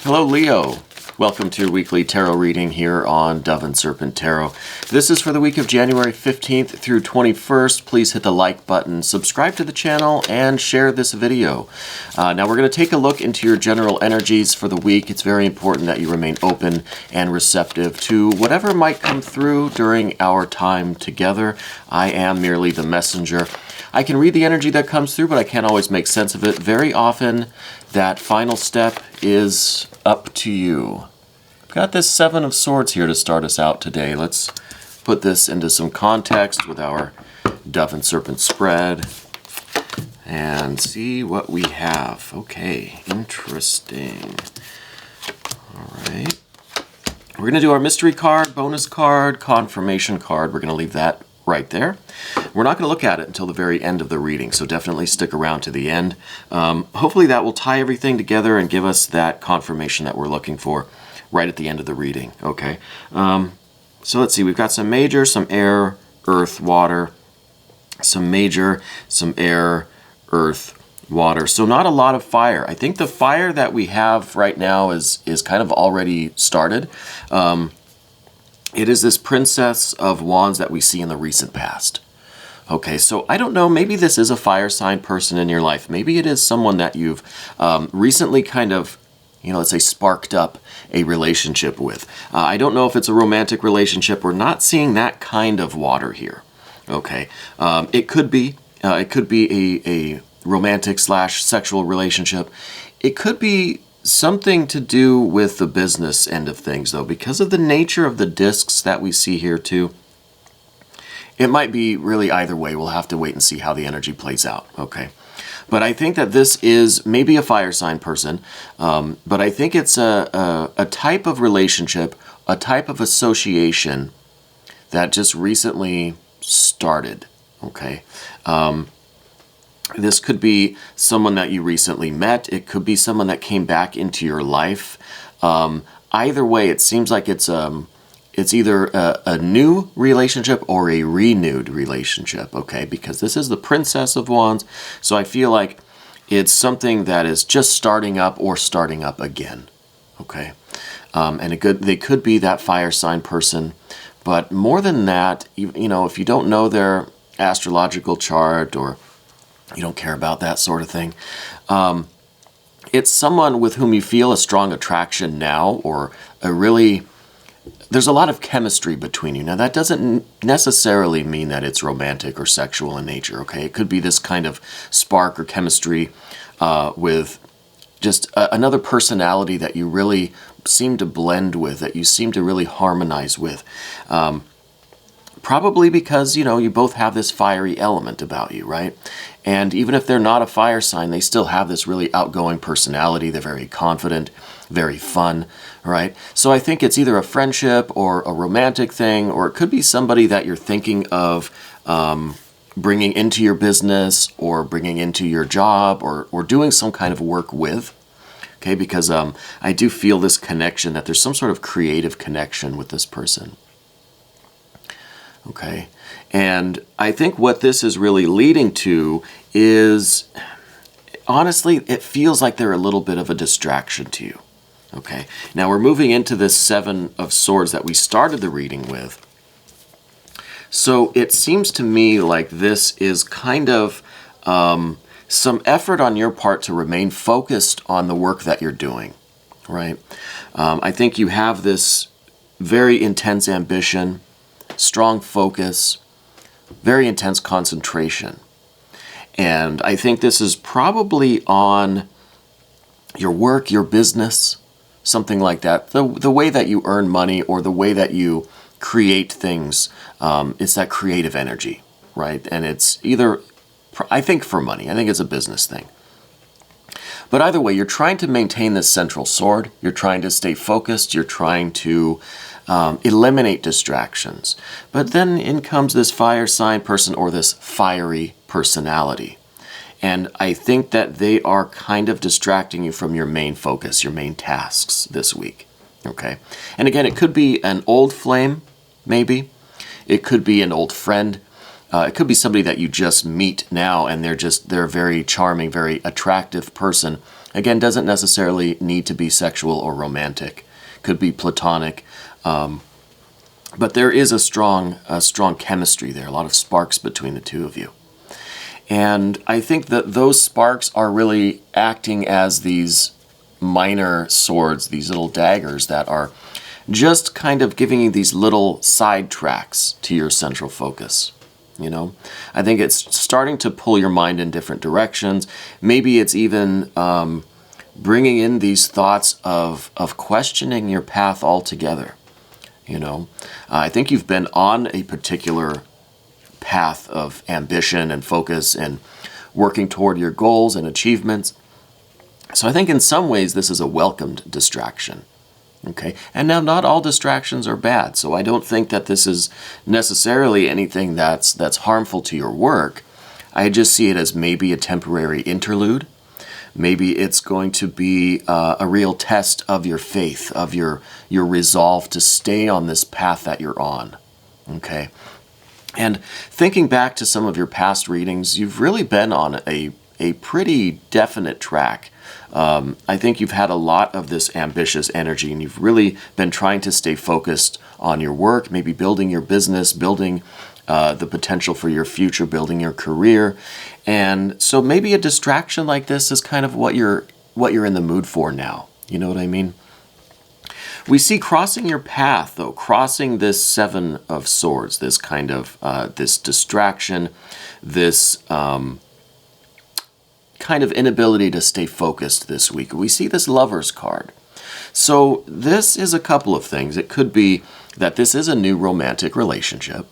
Hello, Leo. Welcome to your weekly tarot reading here on Dove and Serpent Tarot. This is for the week of January 15th through 21st. Please hit the like button, subscribe to the channel, and share this video. Now we're going to take a look into your general energies for the week. It's very important that you remain open and receptive to whatever might come through during our time together. I am merely the messenger. I can read the energy that comes through, but I can't always make sense of it. Very often, that final step is up to you. I've got this Seven of Swords here to start us out today. Let's put this into some context with our Dove and Serpent spread and see what we have. Okay, interesting. All right. We're going to do our mystery card, bonus card, confirmation card. We're going to leave that right there. We're not going to look at it until the very end of the reading, so definitely stick around to the end. Hopefully that will tie everything together and give us that confirmation that we're looking for right at the end of the reading. Okay, so let's see. We've got some major, some air, earth, water, some major, some air, earth, water. So not a lot of fire. I think the fire that we have right now is kind of already started. It is this Princess of Wands that we see in the recent past. Okay, so I don't know, maybe this is a fire sign person in your life. Maybe it is someone that you've recently kind of, let's say sparked up a relationship with. I don't know if it's a romantic relationship. We're not seeing that kind of water here. Okay, it could be a romantic / sexual relationship. It could be something to do with the business end of things, though, because of the nature of the discs that we see here too. It might be really either way. We'll have to wait and see how the energy plays out. Okay, but I think that this is maybe a fire sign person, but I think it's a type of relationship, a type of association that just recently started. Okay. This could be someone that you recently met. It could be someone that came back into your life. Either way, it seems like it's either a new relationship or a renewed relationship, okay? Because this is the Princess of Wands, so I feel like it's something that is just starting up or starting up again, okay? And they could be that fire sign person, but more than that, if you don't know their astrological chart or you don't care about that sort of thing, it's someone with whom you feel a strong attraction now, or there's a lot of chemistry between you. Now, that doesn't necessarily mean that it's romantic or sexual in nature, okay? It could be this kind of spark or chemistry with just another personality that you really seem to blend with, that you seem to really harmonize with. Probably because, you both have this fiery element about you, right? And even if they're not a fire sign, they still have this really outgoing personality. They're very confident, very fun, right? So I think it's either a friendship or a romantic thing, or it could be somebody that you're thinking of bringing into your business or bringing into your job or doing some kind of work with. Okay, because I do feel this connection, that there's some sort of creative connection with this person. Okay, and I think what this is really leading to is, honestly, it feels like they're a little bit of a distraction to you. Okay, now we're moving into this Seven of Swords that we started the reading with. So it seems to me like this is kind of some effort on your part to remain focused on the work that you're doing, right? I think you have this very intense ambition, strong focus, very intense concentration. And I think this is probably on your work, your business, something like that. The way that you earn money or the way that you create things, it's that creative energy, right? And it's either, I think for money, I think it's a business thing. But either way, you're trying to maintain this central sword. You're trying to stay focused. You're trying to eliminate distractions. But then in comes this fire sign person or this fiery personality. And I think that they are kind of distracting you from your main focus, your main tasks this week. Okay. And again, it could be an old flame, maybe. It could be an old friend. It could be somebody that you just meet now and they're a very charming, very attractive person Again, doesn't necessarily need to be sexual or romantic. Could be platonic. But there is a strong chemistry there, a lot of sparks between the two of you. And I think that those sparks are really acting as these minor swords, these little daggers that are just kind of giving you these little side tracks to your central focus. You know, I think it's starting to pull your mind in different directions. Maybe it's even bringing in these thoughts of questioning your path altogether. You know, I think you've been on a particular path of ambition and focus and working toward your goals and achievements. So I think in some ways this is a welcomed distraction. Okay, and now not all distractions are bad, so I don't think that this is necessarily anything that's harmful to your work. I just see it as maybe a temporary interlude. Maybe it's going to be a real test of your faith, of your resolve to stay on this path that you're on. Okay, and thinking back to some of your past readings, you've really been on a pretty definite track. I think you've had a lot of this ambitious energy, and you've really been trying to stay focused on your work, maybe building your business, building the potential for your future, building your career. And so maybe a distraction like this is kind of what you're in the mood for now. You know what I mean? We see crossing your path, though, crossing this Seven of Swords, this kind of this distraction, this kind of inability to stay focused this week. We see this Lover's card. So this is a couple of things. It could be that this is a new romantic relationship,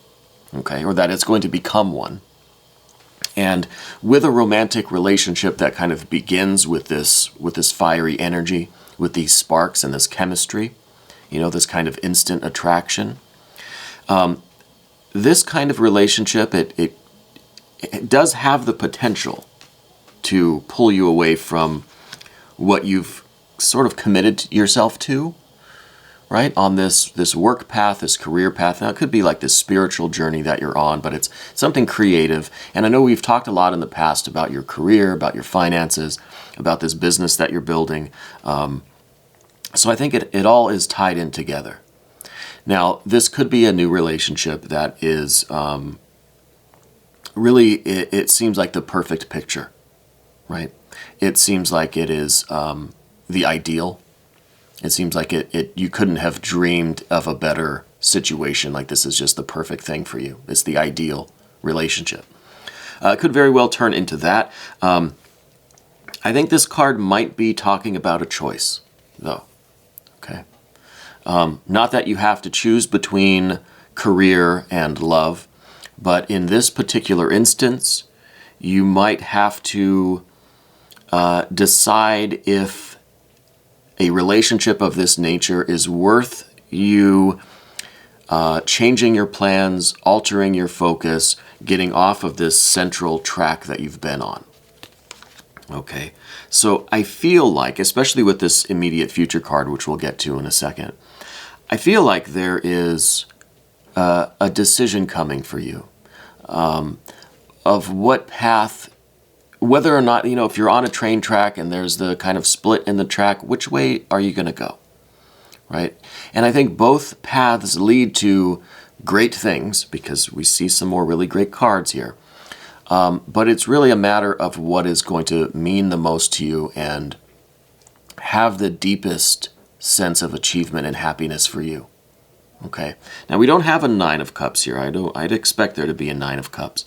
okay, or that it's going to become one. And with a romantic relationship that kind of begins with this fiery energy, with these sparks and this chemistry, you know, this kind of instant attraction. This kind of relationship, it does have the potential to pull you away from what you've sort of committed yourself to, right? On this work path, this career path. Now, it could be like this spiritual journey that you're on, but it's something creative. And I know we've talked a lot in the past about your career, about your finances, about this business that you're building. So I think it all is tied in together. Now, this could be a new relationship that is really, it seems like the perfect picture. Right? It seems like it is the ideal. It seems like you couldn't have dreamed of a better situation. Like this is just the perfect thing for you. It's the ideal relationship. It could very well turn into that. I think this card might be talking about a choice, though. Okay. Not that you have to choose between career and love, but in this particular instance, you might have to decide if a relationship of this nature is worth you changing your plans, altering your focus, getting off of this central track that you've been on. Okay, so I feel like, especially with this immediate future card, which we'll get to in a second, I feel like there is a decision coming for you of what path, whether or not, you know, if you're on a train track and there's the kind of split in the track, which way are you going to go, right? And I think both paths lead to great things because we see some more really great cards here. But it's really a matter of what is going to mean the most to you and have the deepest sense of achievement and happiness for you. Okay. Now, we don't have a Nine of Cups here. I'd expect there to be a Nine of Cups.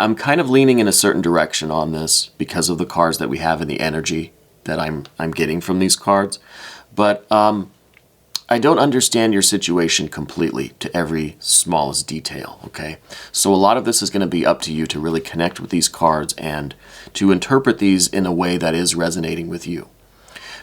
I'm kind of leaning in a certain direction on this because of the cards that we have and the energy that I'm getting from these cards. But I don't understand your situation completely to every smallest detail, okay? So a lot of this is going to be up to you to really connect with these cards and to interpret these in a way that is resonating with you.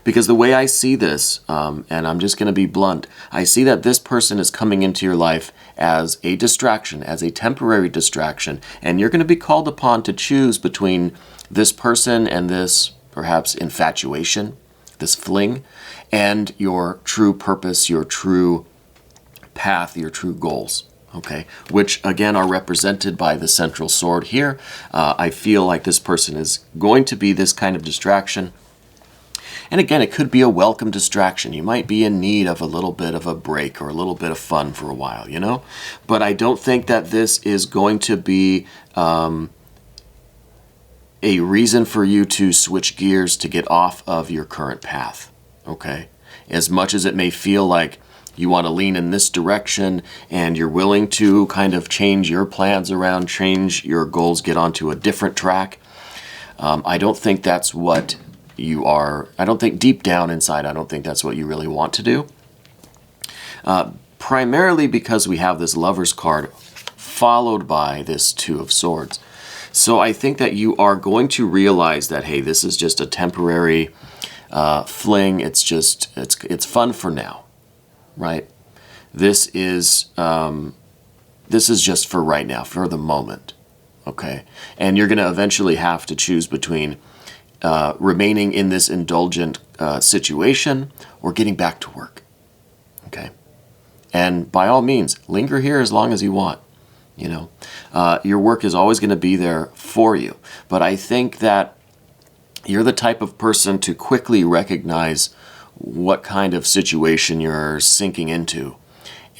Because the way I see this, and I'm just going to be blunt, I see that this person is coming into your life as a distraction, as a temporary distraction, and you're going to be called upon to choose between this person and this, perhaps, infatuation, this fling, and your true purpose, your true path, your true goals, okay, which again are represented by the central sword here. I feel like this person is going to be this kind of distraction. And again, it could be a welcome distraction. You might be in need of a little bit of a break or a little bit of fun for a while, you know? But I don't think that this is going to be a reason for you to switch gears to get off of your current path, okay? As much as it may feel like you want to lean in this direction and you're willing to kind of change your plans around, change your goals, get onto a different track, I don't think that's what you are. I don't think deep down inside, I don't think that's what you really want to do. Primarily because we have this Lover's card followed by this Two of Swords. So I think that you are going to realize that, hey, this is just a temporary fling. It's just, it's fun for now, right? This is just for right now, for the moment, okay? And you're going to eventually have to choose between remaining in this indulgent situation or getting back to work, okay? And by all means, linger here as long as you want. You know, your work is always going to be there for you. But I think that you're the type of person to quickly recognize what kind of situation you're sinking into.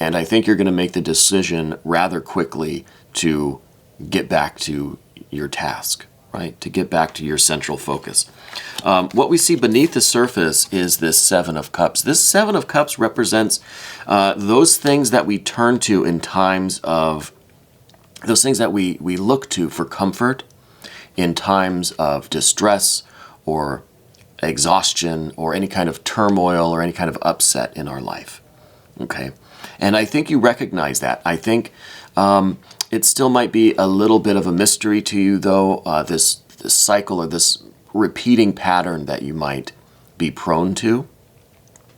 And I think you're going to make the decision rather quickly to get back to your task, right? To get back to your central focus. What we see beneath the surface is this Seven of Cups. This Seven of Cups represents those things that we turn to in times of those things that we look to for comfort in times of distress or exhaustion or any kind of turmoil or any kind of upset in our life. Okay? And I think you recognize that. I think it still might be a little bit of a mystery to you, though, this cycle or this repeating pattern that you might be prone to,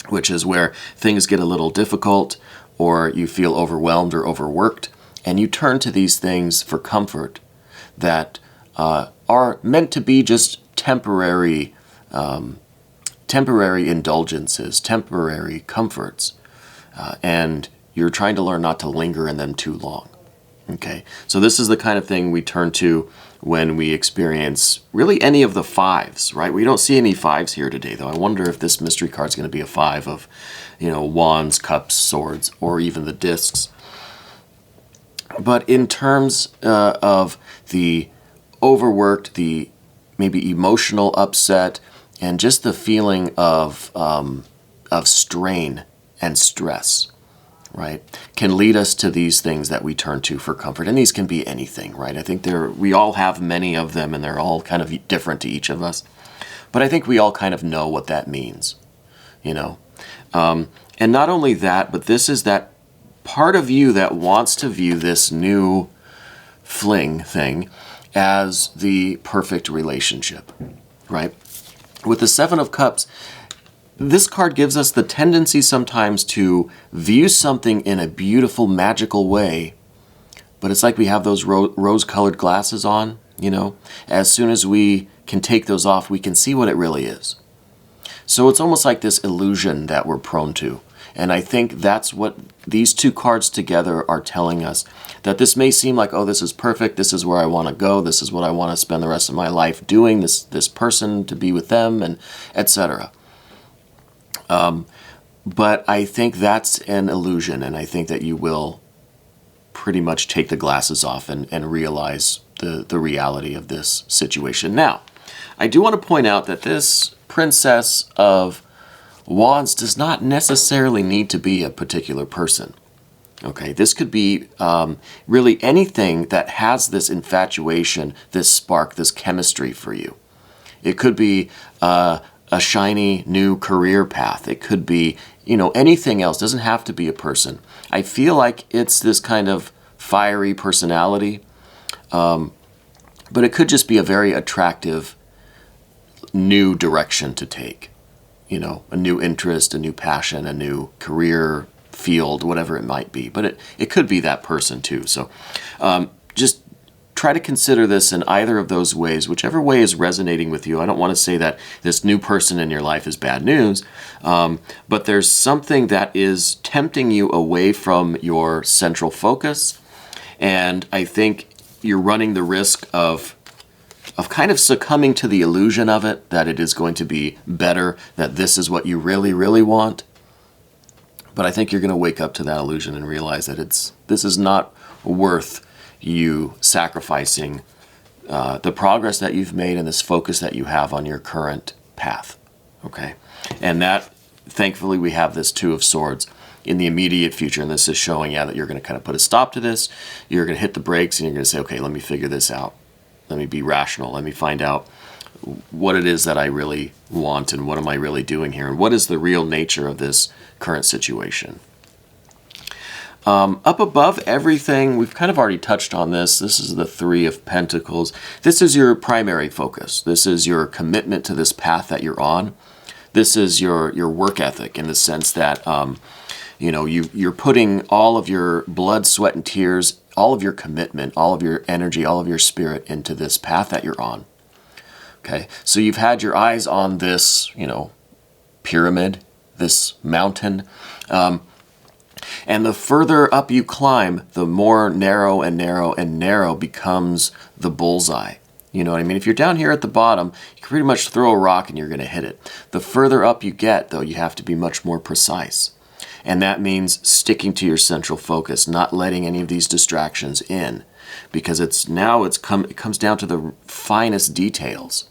which is where things get a little difficult or you feel overwhelmed or overworked. And you turn to these things for comfort that are meant to be just temporary indulgences, temporary comforts. And you're trying to learn not to linger in them too long. Okay, so this is the kind of thing we turn to when we experience really any of the fives, right? We don't see any fives here today, though. I wonder if this mystery card is going to be a five of, you know, wands, cups, swords, or even the discs. But in terms of the overworked, the maybe emotional upset, and just the feeling of strain and stress, right, can lead us to these things that we turn to for comfort. And these can be anything, right? I think we all have many of them, and they're all kind of different to each of us. But I think we all kind of know what that means, you know. And not only that, but this is that part of you that wants to view this new fling thing as the perfect relationship, right? With the Seven of Cups, this card gives us the tendency sometimes to view something in a beautiful, magical way, but it's like we have those rose-colored glasses on, you know? As soon as we can take those off, we can see what it really is. So it's almost like this illusion that we're prone to. And I think that's what these two cards together are telling us, that this may seem like, oh, this is perfect, this is where I want to go, this is what I want to spend the rest of my life doing, this person, to be with them, and etc. But I think that's an illusion, and I think that you will pretty much take the glasses off and realize the reality of this situation. Now, I do want to point out that this Princess of Wands does not necessarily need to be a particular person. Okay, this could be really anything that has this infatuation, this spark, this chemistry for you. It could be a shiny new career path. It could be, you know, anything else. It doesn't have to be a person. I feel like it's this kind of fiery personality, but it could just be a very attractive new direction to take. You know, a new interest, a new passion, a new career field, whatever it might be. But it could be that person too. So just try to consider this in either of those ways, whichever way is resonating with you. I don't want to say that this new person in your life is bad news, but there's something that is tempting you away from your central focus, and I think you're running the risk of kind of succumbing to the illusion of it, that it is going to be better, that this is what you really, really want. But I think you're going to wake up to that illusion and realize that this is not worth you sacrificing the progress that you've made and this focus that you have on your current path. Okay? And that, thankfully, we have this Two of Swords in the immediate future, and this is showing that you're going to kind of put a stop to this. You're going to hit the brakes, and you're going to say, okay, let me figure this out. Let me be rational. Let me find out what it is that I really want and what am I really doing here, and what is the real nature of this current situation. Up above everything, we've kind of already touched on this. This is the Three of Pentacles. This is your primary focus. This is your commitment to this path that you're on. This is your work ethic, in the sense that you're putting all of your blood, sweat, and tears, all of your commitment, all of your energy, all of your spirit into this path that you're on. Okay, so you've had your eyes on this, pyramid, this mountain, and the further up you climb, the more narrow and narrow and narrow becomes the bullseye. You know what I mean? If you're down here at the bottom, you can pretty much throw a rock and you're going to hit it. The further up you get, though, you have to be much more precise. And that means sticking to your central focus, not letting any of these distractions in, because it comes down to the finest details.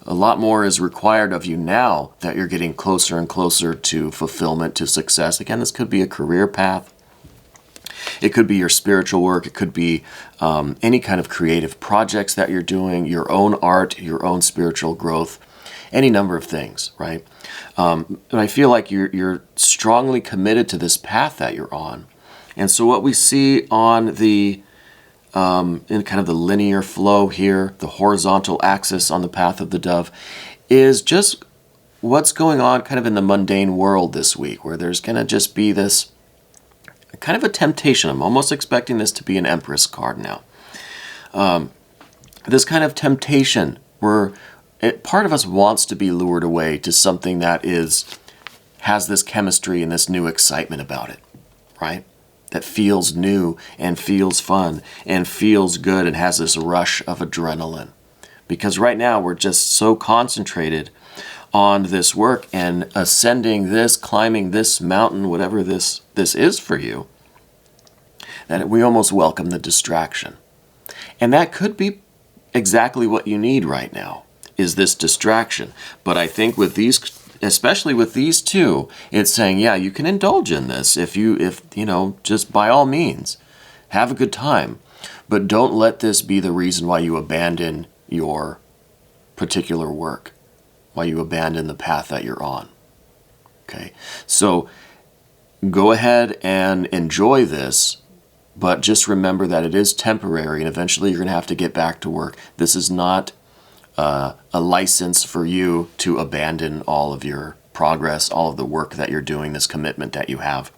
A lot more is required of you now that you're getting closer and closer to fulfillment, to success. Again, this could be a career path. It could be your spiritual work. It could be any kind of creative projects that you're doing, your own art, your own spiritual growth, any number of things, right? And I feel like you're strongly committed to this path that you're on. And so what we see on the in kind of the linear flow here, the horizontal axis on the path of the dove, is just what's going on kind of in the mundane world this week, where there's going to just be this kind of a temptation. I'm almost expecting this to be an Empress card now. This kind of temptation where part of us wants to be lured away to something that has this chemistry and this new excitement about it, right? That feels new and feels fun and feels good and has this rush of adrenaline. Because right now we're just so concentrated on this work and ascending this, climbing this mountain, whatever this is for you, that we almost welcome the distraction. And that could be exactly what you need right now, is this distraction. But I think with these, especially with these two, it's saying, yeah, you can indulge in this if just by all means, have a good time. But don't let this be the reason why you abandon your particular work, why you abandon the path that you're on. Okay, so go ahead and enjoy this, but just remember that it is temporary, and eventually you're going to have to get back to work. This is not a license for you to abandon all of your progress, all of the work that you're doing, this commitment that you have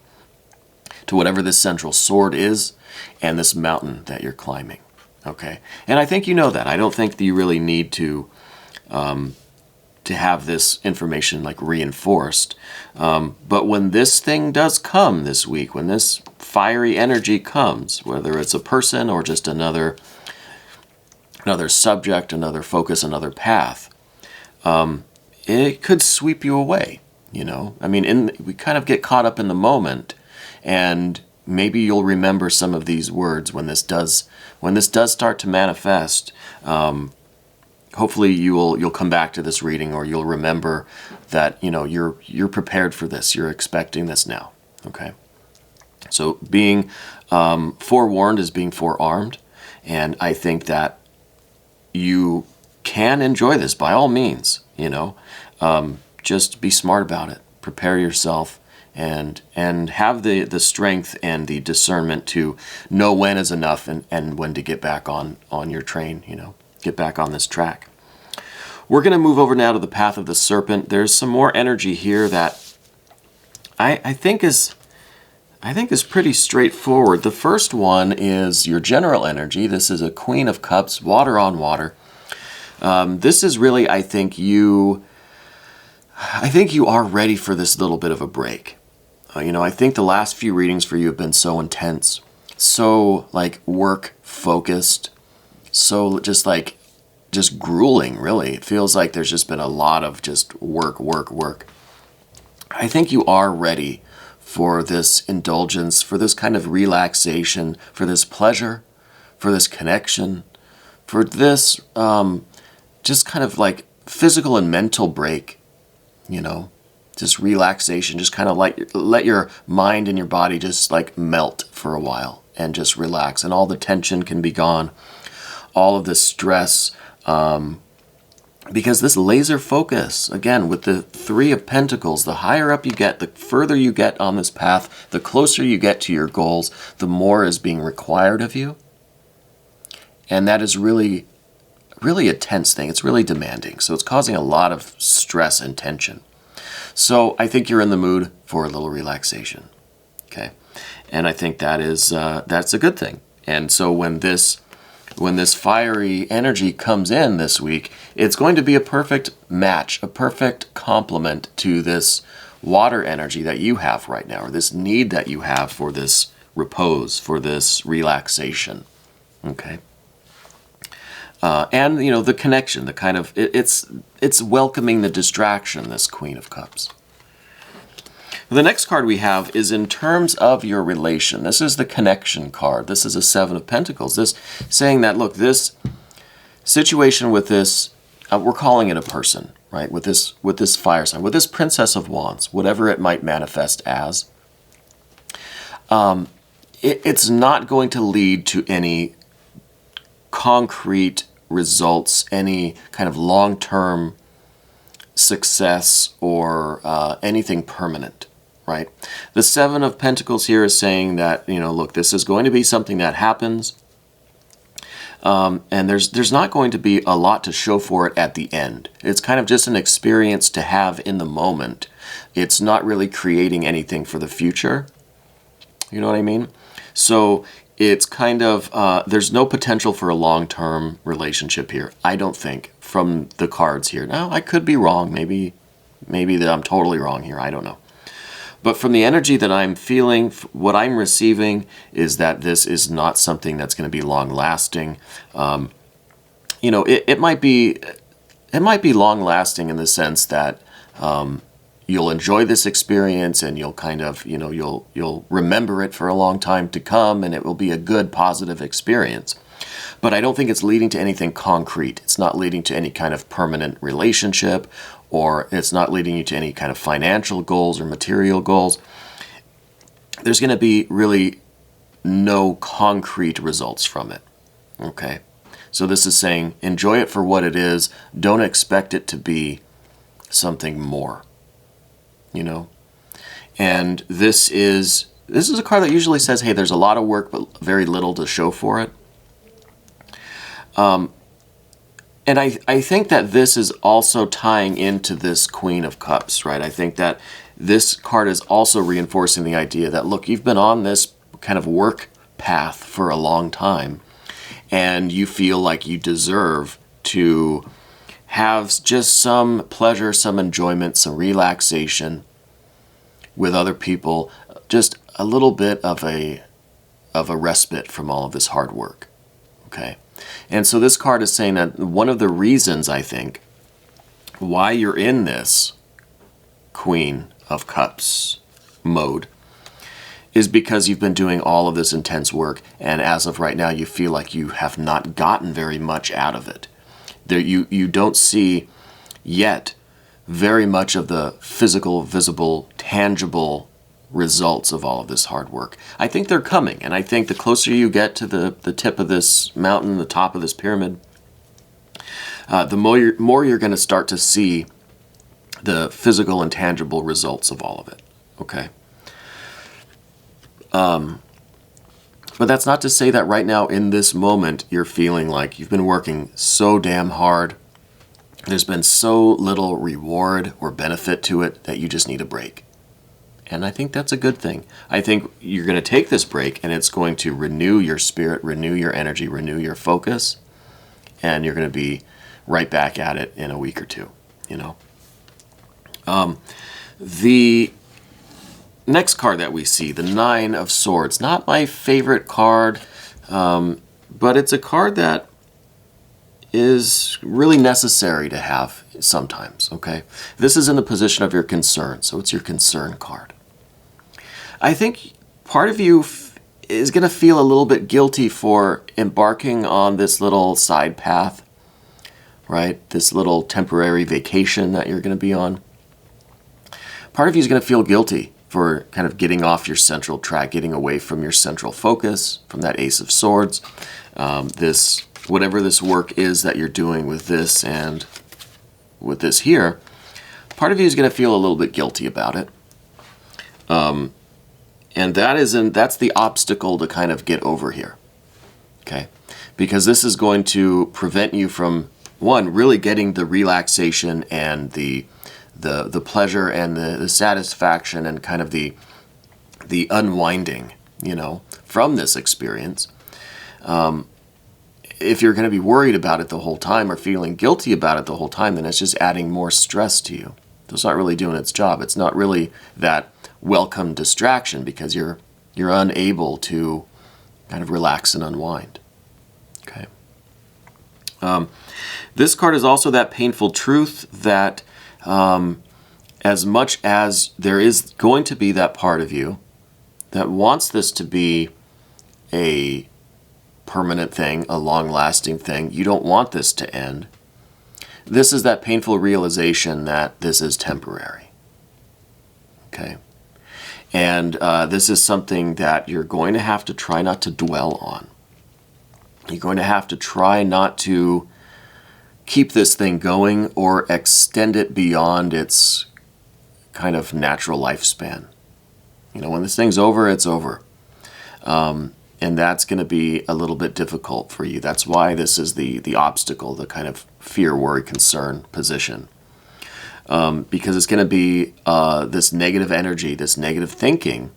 to whatever this central sword is and this mountain that you're climbing. Okay, and I think you know that. I don't think that you really need to have this information like reinforced. But when this thing does come this week, when this fiery energy comes, whether it's a person or just another subject, another focus, another path, it could sweep you away. I mean, we kind of get caught up in the moment, and maybe you'll remember some of these words when this does start to manifest. Hopefully you'll come back to this reading, or you'll remember that you're prepared for this. You're expecting this now. Okay, so being forewarned is being forearmed, and I think that you can enjoy this by all means. Just be smart about it. Prepare yourself, and have the strength and the discernment to know when is enough and when to get back on your train. Get back on this track. We're going to move over now to the path of the serpent. There's some more energy here that I think is I think is pretty straightforward. The first one is your general energy. This is a Queen of Cups, water on water. This is really, I think you are ready for this little bit of a break. I think the last few readings for you have been so intense, so like work focused, so just grueling, really. It feels like there's just been a lot of just work. I think you are ready for this indulgence, for this kind of relaxation, for this pleasure, for this connection, for this just kind of like physical and mental break, just relaxation, just kind of let your mind and your body just like melt for a while and just relax, and all the tension can be gone, all of the stress, because this laser focus, again, with the Three of Pentacles, the higher up you get, the further you get on this path, the closer you get to your goals, the more is being required of you. And that is really, really a tense thing. It's really demanding. So it's causing a lot of stress and tension. So I think you're in the mood for a little relaxation. Okay. And I think that's a good thing. And so when this fiery energy comes in this week, it's going to be a perfect match, a perfect complement to this water energy that you have right now, or this need that you have for this repose, for this relaxation. Okay. And the connection, the kind of it's welcoming the distraction, this Queen of Cups. The next card we have is in terms of your relation. This is the connection card. This is a Seven of Pentacles. This saying that, look, this situation with this, we're calling it a person, right? With this fire sign, with this Princess of Wands, whatever it might manifest as, it's not going to lead to any concrete results, any kind of long-term success or anything permanent, right? The Seven of Pentacles here is saying that, look, this is going to be something that happens, and there's not going to be a lot to show for it at the end. It's kind of just an experience to have in the moment. It's not really creating anything for the future. You know what I mean? So it's kind of, there's no potential for a long-term relationship here, I don't think, from the cards here. Now, I could be wrong. Maybe that I'm totally wrong here. I don't know. But from the energy that I'm feeling, what I'm receiving is that this is not something that's going to be long-lasting. It might be long-lasting in the sense that you'll enjoy this experience, and you'll kind of, you'll remember it for a long time to come, and it will be a good, positive experience. But I don't think it's leading to anything concrete. It's not leading to any kind of permanent relationship, or it's not leading you to any kind of financial goals or material goals. There's going to be really no concrete results from it. Okay? So this is saying, enjoy it for what it is. Don't expect it to be something more. And this is a card that usually says, hey, there's a lot of work but very little to show for it. And I think that this is also tying into this Queen of Cups, right? I think that this card is also reinforcing the idea that, look, you've been on this kind of work path for a long time, and you feel like you deserve to have just some pleasure, some enjoyment, some relaxation with other people, just a little bit of a respite from all of this hard work. Okay? And so this card is saying that one of the reasons, I think, why you're in this Queen of Cups mode is because you've been doing all of this intense work, and as of right now, you feel like you have not gotten very much out of it. You don't see yet very much of the physical, visible, tangible results of all of this hard work. I think they're coming, and I think the closer you get to the tip of this mountain, the top of this pyramid, the more you're going to start to see the physical and tangible results of all of it. Okay? But that's not to say that right now, in this moment, you're feeling like you've been working so damn hard. There's been so little reward or benefit to it that you just need a break. And I think that's a good thing. I think you're going to take this break and it's going to renew your spirit, renew your energy, renew your focus. And you're going to be right back at it in a week or two, you know. The next card that we see, the Nine of Swords. Not my favorite card, but it's a card that is really necessary to have sometimes, okay? This is in the position of your concern, so it's your concern card. I think part of you is going to feel a little bit guilty for embarking on this little side path, right? This little temporary vacation that you're going to be on. Part of you is going to feel guilty for kind of getting off your central track, getting away from your central focus, from that Ace of Swords. Whatever this work is that you're doing with this and with this here, part of you is going to feel a little bit guilty about it. And that's the obstacle to kind of get over here, okay? Because this is going to prevent you from, one, really getting the relaxation and the pleasure and the satisfaction and kind of the unwinding, you know, from this experience. If you're going to be worried about it the whole time or feeling guilty about it the whole time, then it's just adding more stress to you. It's not really doing its job. It's not really that welcome distraction because you're unable to kind of relax and unwind. Okay. This card is also that painful truth that as much as there is going to be that part of you that wants this to be a permanent thing, a long-lasting thing, you don't want this to end. This is that painful realization that this is temporary. Okay? And this is something that you're going to have to try not to dwell on. You're going to have to try not to keep this thing going or extend it beyond its kind of natural lifespan. You know, when this thing's over, it's over. And that's going to be a little bit difficult for you. That's why this is the obstacle, the kind of fear, worry, concern position. Because it's going to be this negative energy, this negative thinking,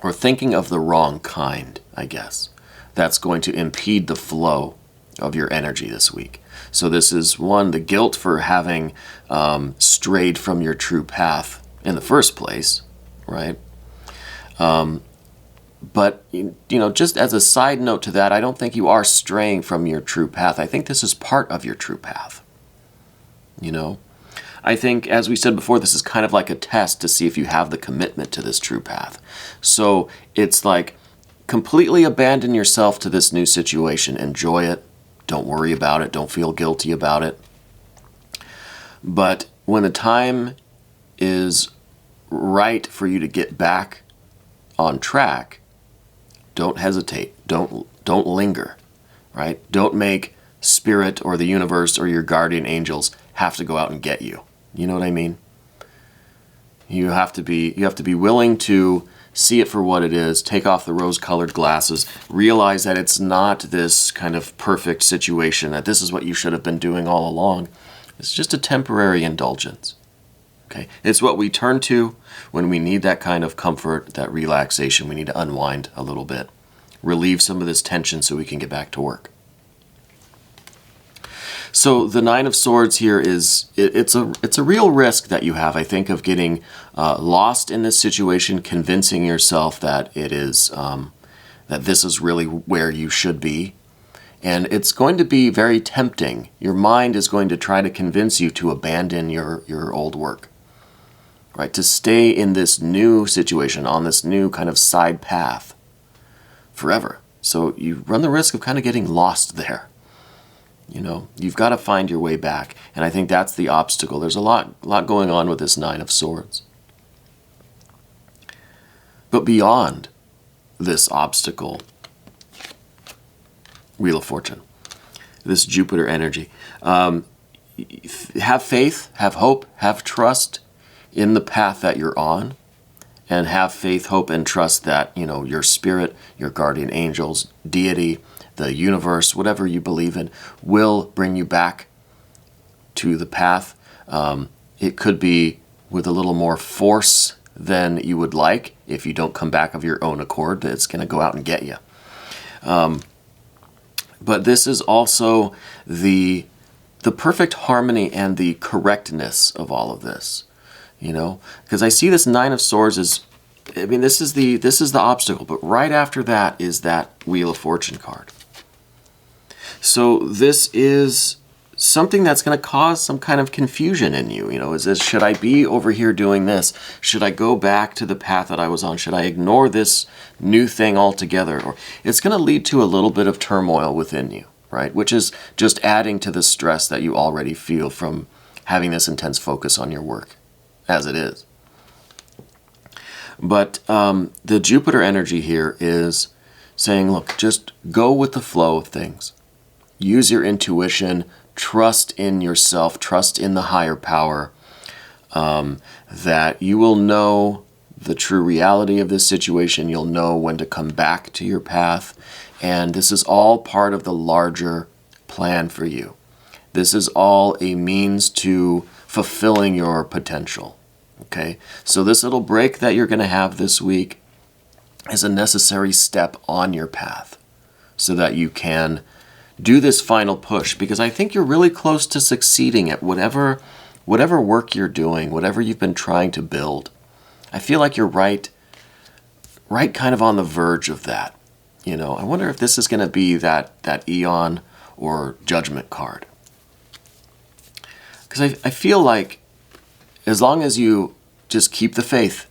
or thinking of the wrong kind, I guess, that's going to impede the flow of your energy this week. So this is, one, the guilt for having strayed from your true path in the first place, right? But, you know, just as a side note to that, I don't think you are straying from your true path. I think this is part of your true path. You know, I think, as we said before, this is kind of like a test to see if you have the commitment to this true path. So it's like completely abandon yourself to this new situation. Enjoy it. Don't worry about it. Don't feel guilty about it. But when the time is right for you to get back on track, don't hesitate. Don't linger, right? Don't make spirit or the universe or your guardian angels have to go out and get you. You know what I mean? You have to be willing to see it for what it is, take off the rose-colored glasses, realize that it's not this kind of perfect situation, that this is what you should have been doing all along. It's just a temporary indulgence. Okay? It's what we turn to when we need that kind of comfort, that relaxation. We need to unwind a little bit, relieve some of this tension so we can get back to work. So the Nine of Swords here is, it's a real risk that you have, I think, of getting lost in this situation, convincing yourself that it is, that this is really where you should be. And it's going to be very tempting. Your mind is going to try to convince you to abandon your old work, right? To stay in this new situation, on this new kind of side path forever. So you run the risk of kind of getting lost there. You know, you've got to find your way back. And I think that's the obstacle. There's a lot going on with this Nine of Swords. But beyond this obstacle, Wheel of Fortune, this Jupiter energy, have faith, have hope, have trust in the path that you're on, and have faith, hope, and trust that, you know, your spirit, your guardian angels, deity, the universe, whatever you believe in, will bring you back to the path. It could be with a little more force than you would like. If you don't come back of your own accord, it's going to go out and get you. But this is also the perfect harmony and the correctness of all of this, because I see this Nine of Swords as, I mean, this is the obstacle, but right after that is that Wheel of Fortune card. So this is something that's going to cause some kind of confusion in you. Is this, should I be over here doing this? Should I go back to the path that I was on? Should I ignore this new thing altogether? Or it's going to lead to a little bit of turmoil within you, right? Which is just adding to the stress that you already feel from having this intense focus on your work as it is. But the Jupiter energy here is saying, look, just go with the flow of things. Use your intuition, trust in yourself, trust in the higher power, that you will know the true reality of this situation. You'll know when to come back to your path. And this is all part of the larger plan for you. This is all a means to fulfilling your potential. Okay? So this little break that you're going to have this week is a necessary step on your path so that you can do this final push, because I think you're really close to succeeding at whatever work you're doing, whatever you've been trying to build. I feel like you're right kind of on the verge of that. I wonder if this is going to be that Eon or Judgment card. Because I feel like as long as you just keep the faith,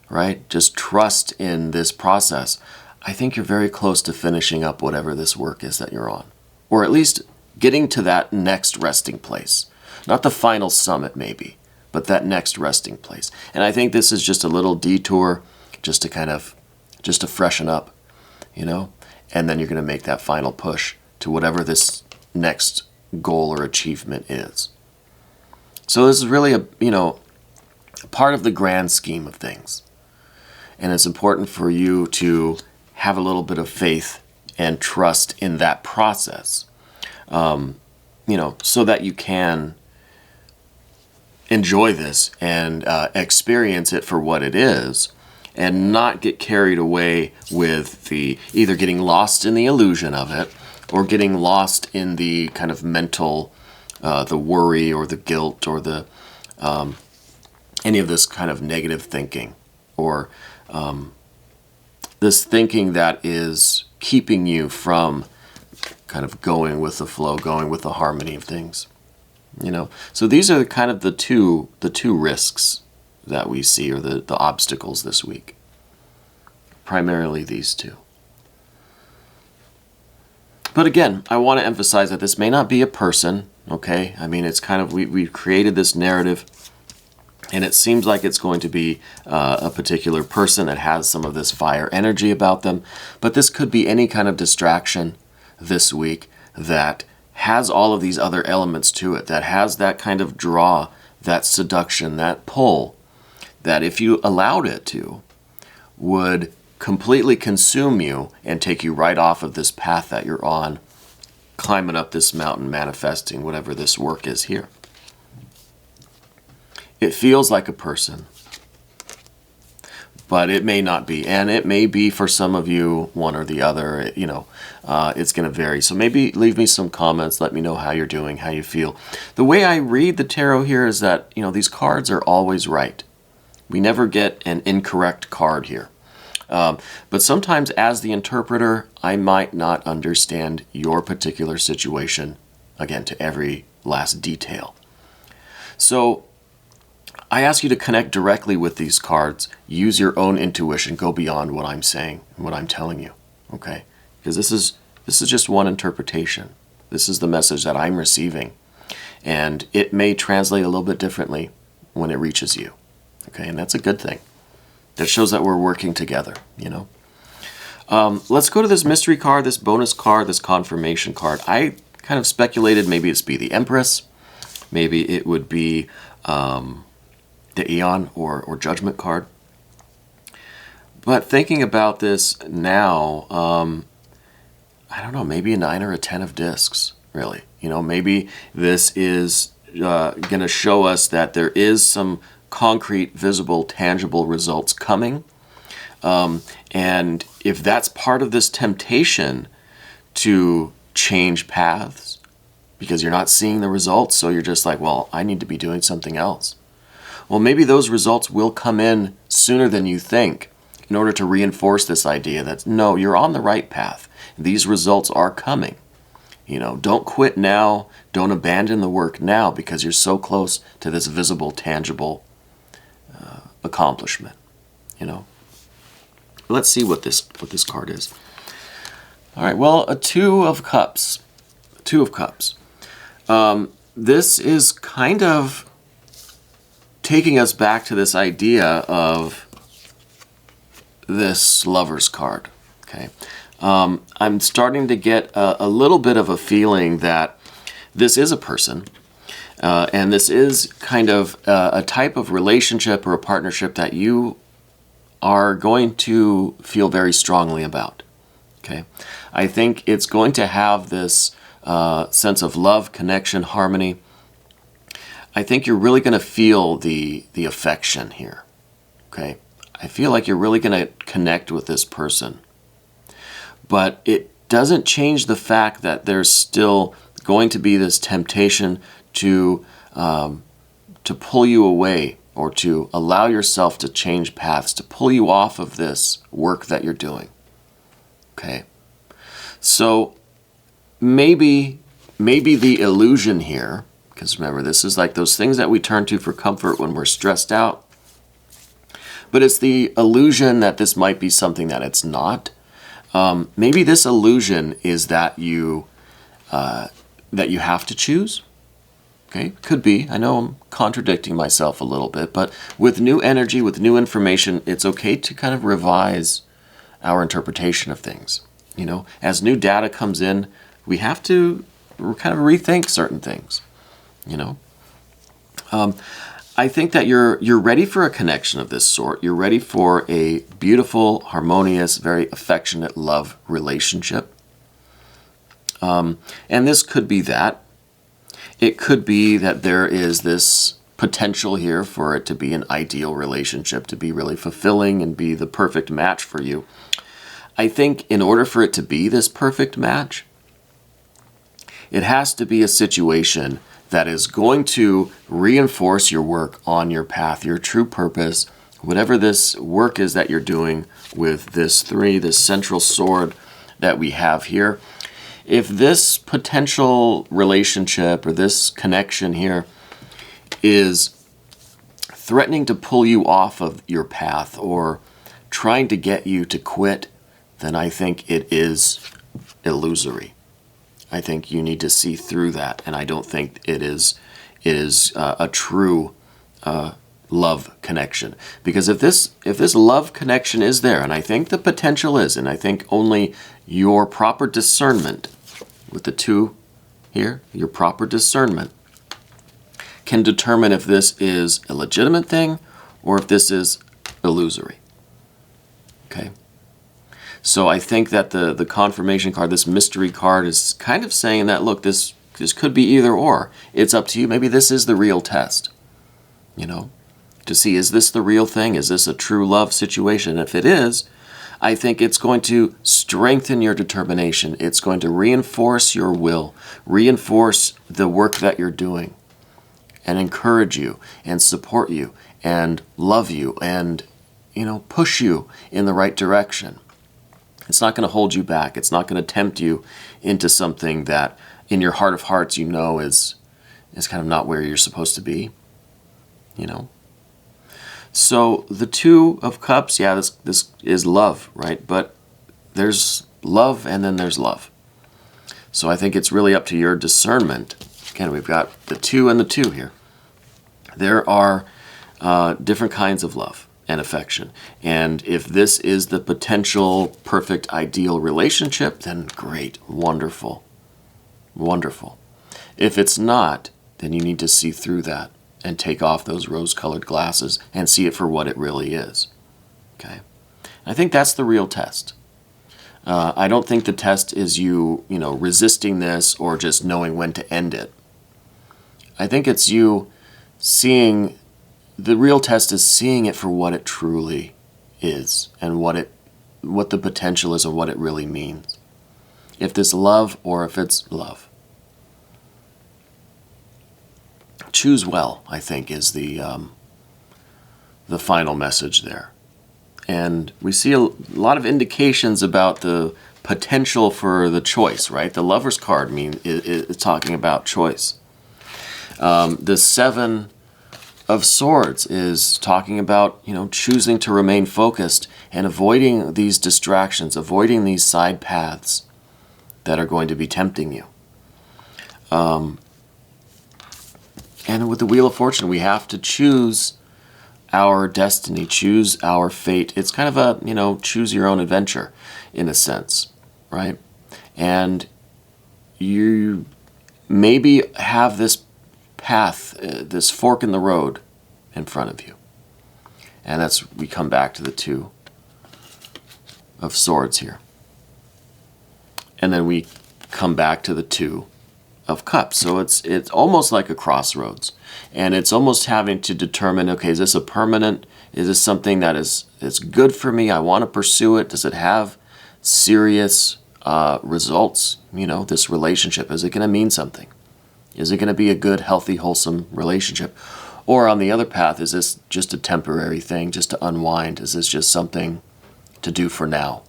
right? Just trust in this process, I think you're very close to finishing up whatever this work is that you're on. Or at least getting to that next resting place. Not the final summit maybe, but that next resting place. And I think this is just a little detour just to freshen up, and then you're going to make that final push to whatever this next goal or achievement is. So this is really a part of the grand scheme of things. And it's important for you to have a little bit of faith and trust in that process, so that you can enjoy this and experience it for what it is, and not get carried away with the either getting lost in the illusion of it or getting lost in the kind of mental, the worry or the guilt or the any of this kind of negative thinking or this thinking that is keeping you from kind of going with the flow, going with the harmony of things. So these are kind of the two risks that we see, or the obstacles this week. Primarily these two. But again, I want to emphasize that this may not be a person, okay? I mean, it's kind of, we've created this narrative, and it seems like it's going to be a particular person that has some of this fire energy about them. But this could be any kind of distraction this week that has all of these other elements to it, that has that kind of draw, that seduction, that pull, that if you allowed it to, would completely consume you and take you right off of this path that you're on, climbing up this mountain, manifesting whatever this work is here. It feels like a person, but it may not be. And it may be for some of you, one or the other, it's going to vary. So maybe leave me some comments. Let me know how you're doing, how you feel. The way I read the tarot here is that, these cards are always right. We never get an incorrect card here. But sometimes as the interpreter, I might not understand your particular situation, again, to every last detail. So I ask you to connect directly with these cards. Use your own intuition. Go beyond what I'm saying, what I'm telling you, okay? Because this is just one interpretation. This is the message that I'm receiving. And it may translate a little bit differently when it reaches you, okay? And that's a good thing. That shows that we're working together, Let's go to this mystery card, this bonus card, this confirmation card. I kind of speculated maybe it's be the Empress. Maybe it would be the Eon or Judgment card. But thinking about this now, I don't know, maybe a 9 or a 10 of discs, really. Maybe this is going to show us that there is some concrete, visible, tangible results coming. And if that's part of this temptation to change paths because you're not seeing the results, so you're just like, well, I need to be doing something else. Well, maybe those results will come in sooner than you think in order to reinforce this idea that, no, you're on the right path. These results are coming. You know, don't quit now. Don't abandon the work now because you're so close to this visible, tangible accomplishment. You know. Let's see what this card is. All right. Well, a Two of Cups. Two of Cups. This is kind of taking us back to this idea of this Lover's card. Okay. I'm starting to get a little bit of a feeling that this is a person, and this is kind of a type of relationship or a partnership that you are going to feel very strongly about. Okay, I think it's going to have this sense of love, connection, harmony. I think you're really going to feel the affection here. Okay, I feel like you're really going to connect with this person. But it doesn't change the fact that there's still going to be this temptation to pull you away or to allow yourself to change paths, to pull you off of this work that you're doing. Okay? So maybe the illusion here, because remember, this is like those things that we turn to for comfort when we're stressed out, but it's the illusion that this might be something that it's not. Maybe this illusion is that you have to choose. Okay, could be. I know I'm contradicting myself a little bit, but with new energy, with new information, it's okay to kind of revise our interpretation of things. You know, as new data comes in, we have to kind of rethink certain things. You know, I think that you're ready for a connection of this sort. You're ready for a beautiful, harmonious, very affectionate love relationship. And this could be that. It could be that there is this potential here for it to be an ideal relationship, to be really fulfilling and be the perfect match for you. I think in order for it to be this perfect match, it has to be a situation that is going to reinforce your work on your path, your true purpose, whatever this work is that you're doing with this three, this central sword that we have here. If this potential relationship or this connection here is threatening to pull you off of your path or trying to get you to quit, then I think it is illusory. I think you need to see through that, and I don't think it is a true love connection. Because if this love connection is there, and I think the potential is, and I think only your proper discernment with the two here, your proper discernment can determine if this is a legitimate thing or if this is illusory. Okay? So I think that the confirmation card, this mystery card, is kind of saying that, look, this could be either or. It's up to you. Maybe this is the real test, you know, to see, is this the real thing? Is this a true love situation? If it is, I think it's going to strengthen your determination. It's going to reinforce your will, reinforce the work that you're doing, and encourage you and support you and love you and, you know, push you in the right direction. It's not going to hold you back. It's not going to tempt you into something that in your heart of hearts you know is kind of not where you're supposed to be, you know. So the Two of Cups, yeah, this is love, right? But there's love and then there's love. So I think it's really up to your discernment. Again, we've got the two and the two here. There are different kinds of love and affection. And if this is the potential perfect ideal relationship, then great, wonderful, wonderful. If it's not, then you need to see through that and take off those rose-colored glasses and see it for what it really is. Okay? I think that's the real test. I don't think the test is you resisting this or just knowing when to end it. I think it's you seeing the real test is seeing it for what it truly is and what the potential is and what it really means. If this love or if it's love. Choose well, I think, is the final message there. And we see a lot of indications about the potential for the choice, right? The Lover's card is talking about choice. The Seven of Swords is talking about, choosing to remain focused and avoiding these distractions, avoiding these side paths that are going to be tempting you. And with the Wheel of Fortune, we have to choose our destiny, choose our fate. It's kind of a, choose your own adventure in a sense, right? And you maybe have this path, this fork in the road in front of you. And we come back to the Two of Swords here. And then we come back to the Two of Cups. So it's almost like a crossroads. And it's almost having to determine, okay, is this a permanent, is this something that is good for me? I want to pursue it. Does it have serious results? This relationship, is it going to mean something? Is it going to be a good, healthy, wholesome relationship? Or on the other path, is this just a temporary thing, just to unwind? Is this just something to do for now?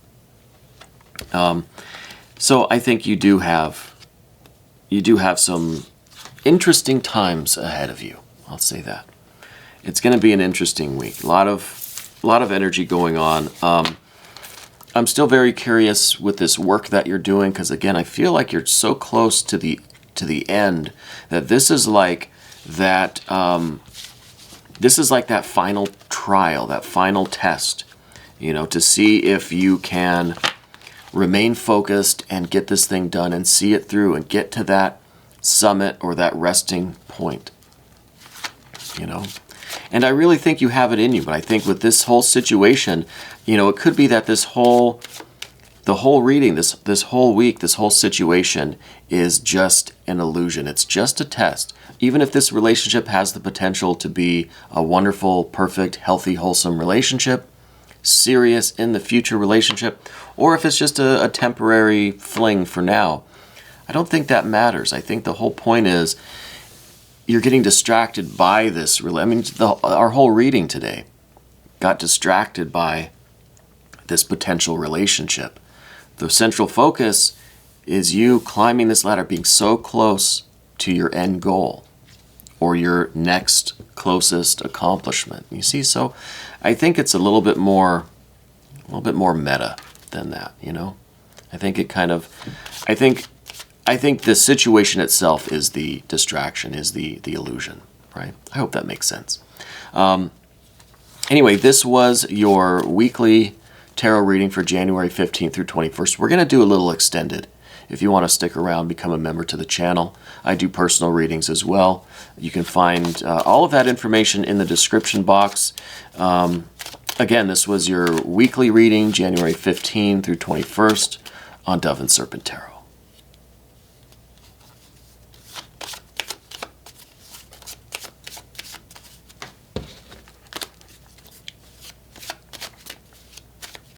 So I think you do have some interesting times ahead of you. I'll say that. It's going to be an interesting week. A lot of energy going on. I'm still very curious with this work that you're doing, because again, I feel like you're so close to the end that this is like that. This is like that final trial, that final test. To see if you can remain focused and get this thing done and see it through and get to that summit or that resting point. And I really think you have it in you, but I think with this whole situation, it could be that the whole reading, this whole week, this whole situation is just an illusion. It's just a test. Even if this relationship has the potential to be a wonderful, perfect, healthy, wholesome relationship, serious in the future relationship, or if it's just a temporary fling for now, I don't think that matters. I think the whole point is you're getting distracted by this. Our whole reading today got distracted by this potential relationship. The central focus is you climbing this ladder, being so close to your end goal or your next closest accomplishment. You see, so I think it's a little bit more meta than that, I think it kind of, I think the situation itself is the distraction, is the illusion, right? I hope that makes sense. Anyway, this was your weekly tarot reading for January 15th through 21st. We're going to do a little extended. If you want to stick around, become a member to the channel. I do personal readings as well. You can find all of that information in the description box. Again, this was your weekly reading, January 15th through 21st on Dove and Serpent Tarot.